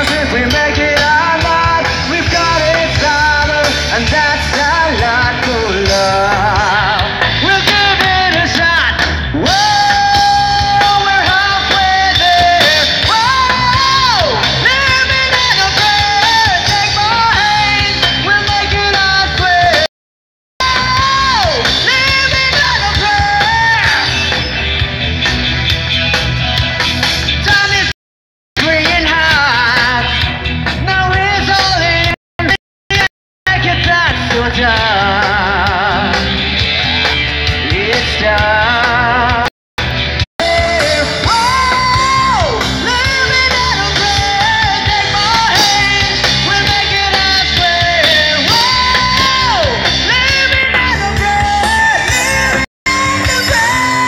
knows if we make it or not. We've got it covered, and that's a lot for love. We'll give it a shot. Whoa, we're halfway there. Whoa, living in a prayer. Take my hand, we'll make it, I swear. Whoa, living in a prayer. Time is green hot. Now it's all in. Make it back to done. It's done. Whoa, living in a prayer. Take my hand, we'll make it, I swear. Whoa, living in a prayer. Living in a prayer.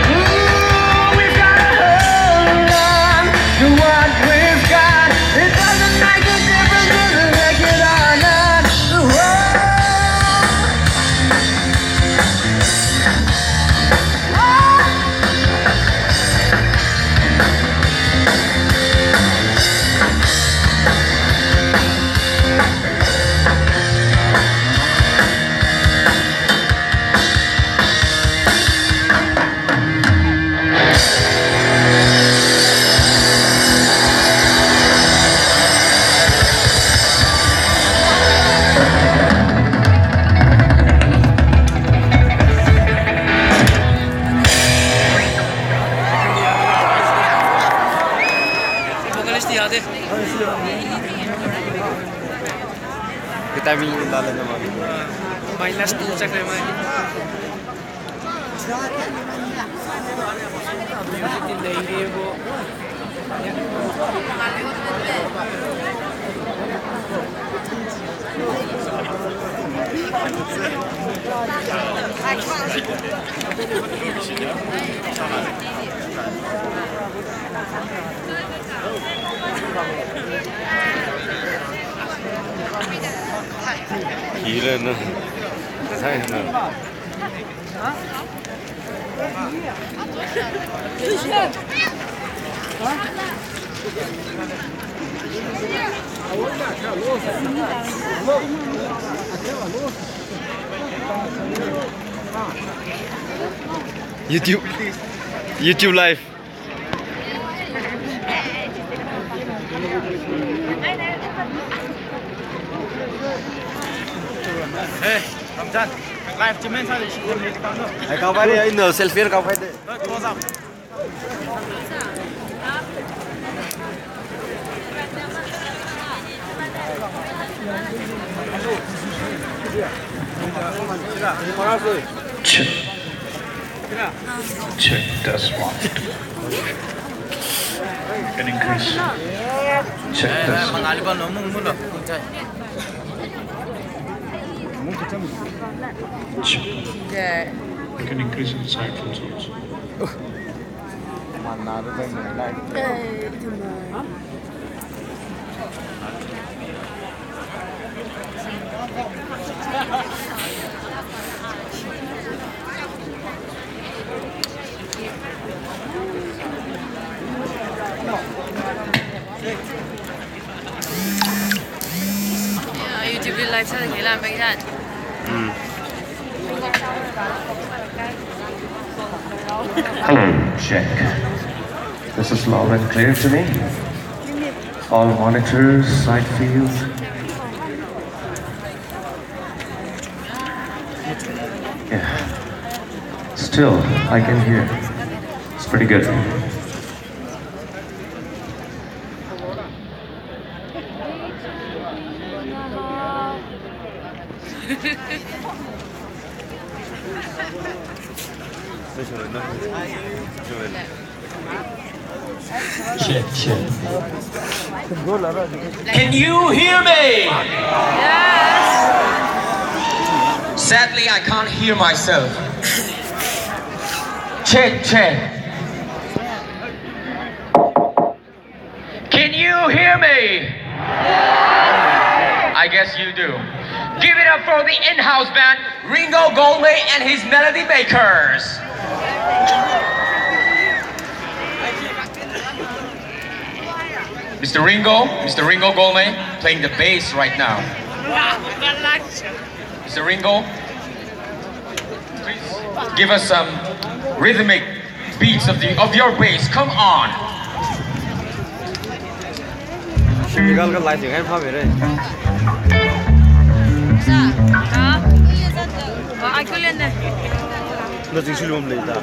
Ooh, we've gotta hold on to what we've got. It doesn't make a difference if we make it or not. Whoa. Vocalist yaad hai. Kita भी डाले naman. Minus 2 check hai main. Hindi रही है वो. Hilen saya na. YouTube live. Hey, Ramjan, live cuman saya di sini kamu. Kau apa ni? Ini selfie kau apa ni? Close up. Check. Check, that's one. Can increase. Check, that's one. Check. You can increase in side folds also. YouTube live sa kailan ba yan? Hello, check. This is loud and clear to me. All monitors, side field. Yeah. Still, I can hear. It's pretty good. Check, check. Can you hear me? Yes! Sadly, I can't hear myself. Check, check. Can you hear me? I guess you do. Give it up for the in-house band, Ringo Goldway and his Melody Makers. Mr. Ringo Golme playing the bass right now. Mr. Ringo, please give us some rhythmic beats of your bass. Come on. Nical ka live em pha về đây. Đó. Ai cứ lên này. Nó chính xử luôn lấy ta.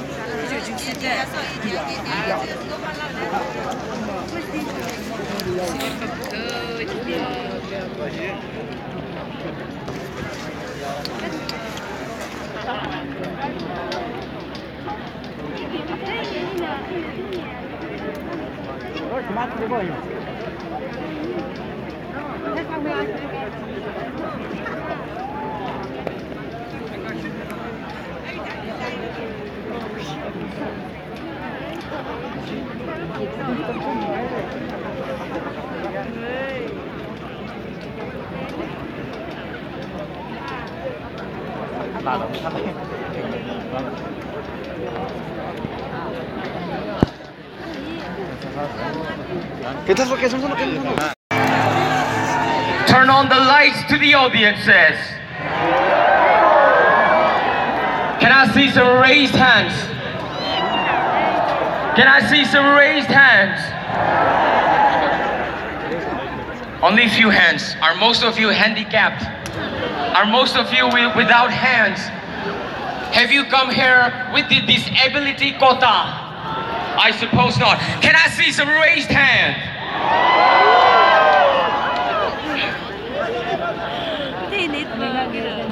Turn on the lights to the audiences. Can I see some raised hands? Can I see some raised hands? Only a few hands. Are most of you handicapped? Are most of you without hands? Have you come here with the disability quota? I suppose not. Can I see some raised hands?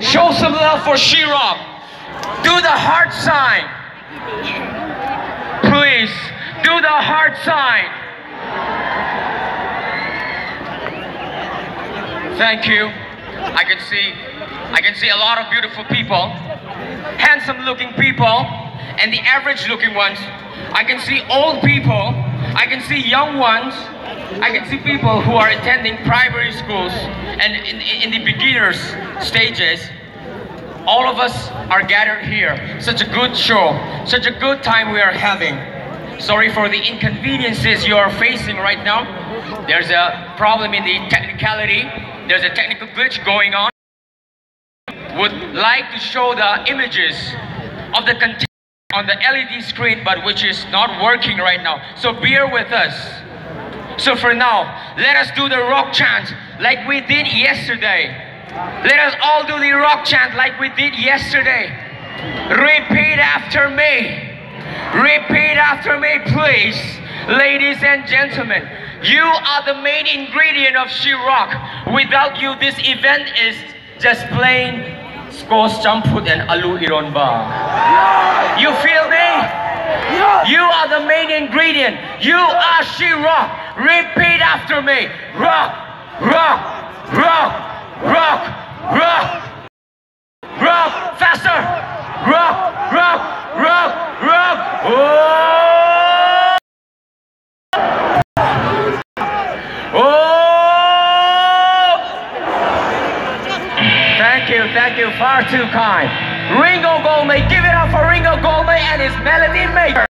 Show some love for She-Rock. Do the heart sign. Please, do the heart sign. Thank you. I can see a lot of beautiful people, handsome looking people, and the average looking ones. I can see old people, I can see young ones, I can see people who are attending primary schools and in the beginners stages. All of us are gathered here. Such a good show, such a good time we are having. Sorry for the inconveniences you are facing right now. There's a problem in the technicality. There's a technical glitch going on. Would like to show the images of the content on the LED screen, but which is not working right now. So bear with us. So for now, let us do the rock chant like we did yesterday. Let us all do the rock chant like we did yesterday. Repeat after me. Repeat after me, please. Ladies and gentlemen, you are the main ingredient of She-Rock. Without you, this event is just plain Skos Champut and Alu Ironba. You feel me? You are the main ingredient. You are She-Rock. Repeat after me. Rock, rock, rock, rock, rock, rock. Faster. Rock, rock, rock, rock. Oh! Oh! Thank you, far too kind. Ringo Golme, give it up for Ringo Golme and his melody makers.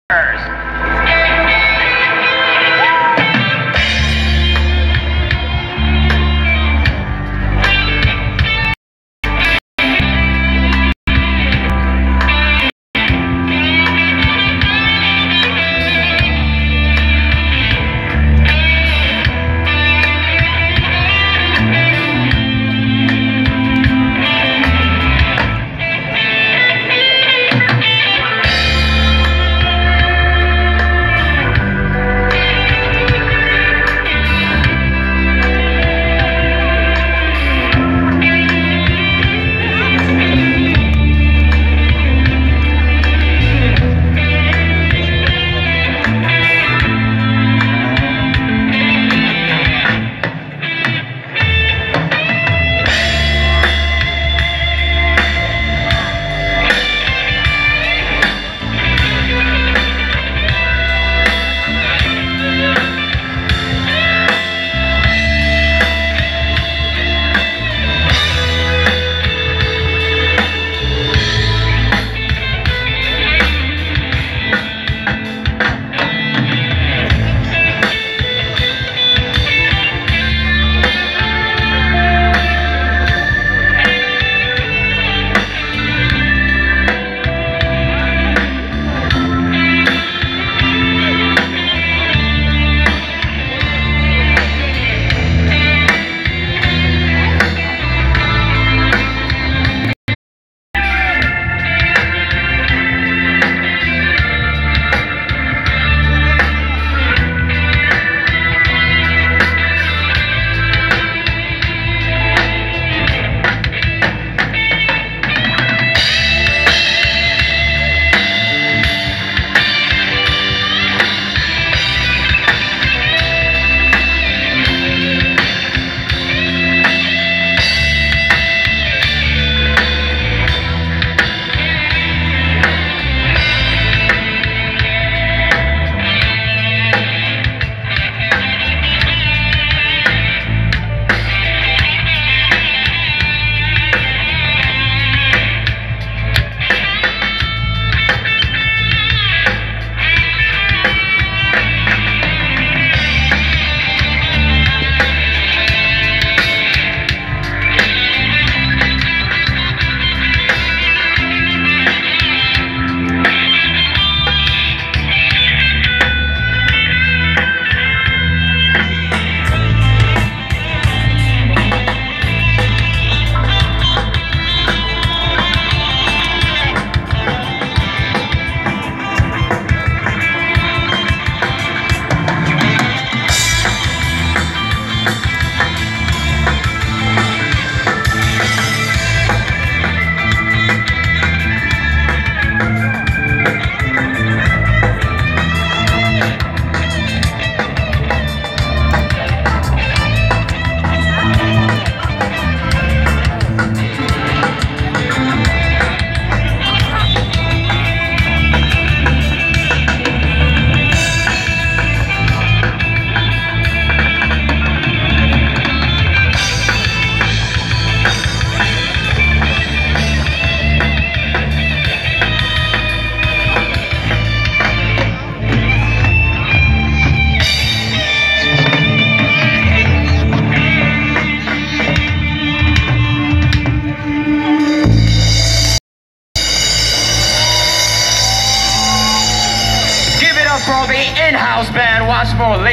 up for the in-house band once more, ladies.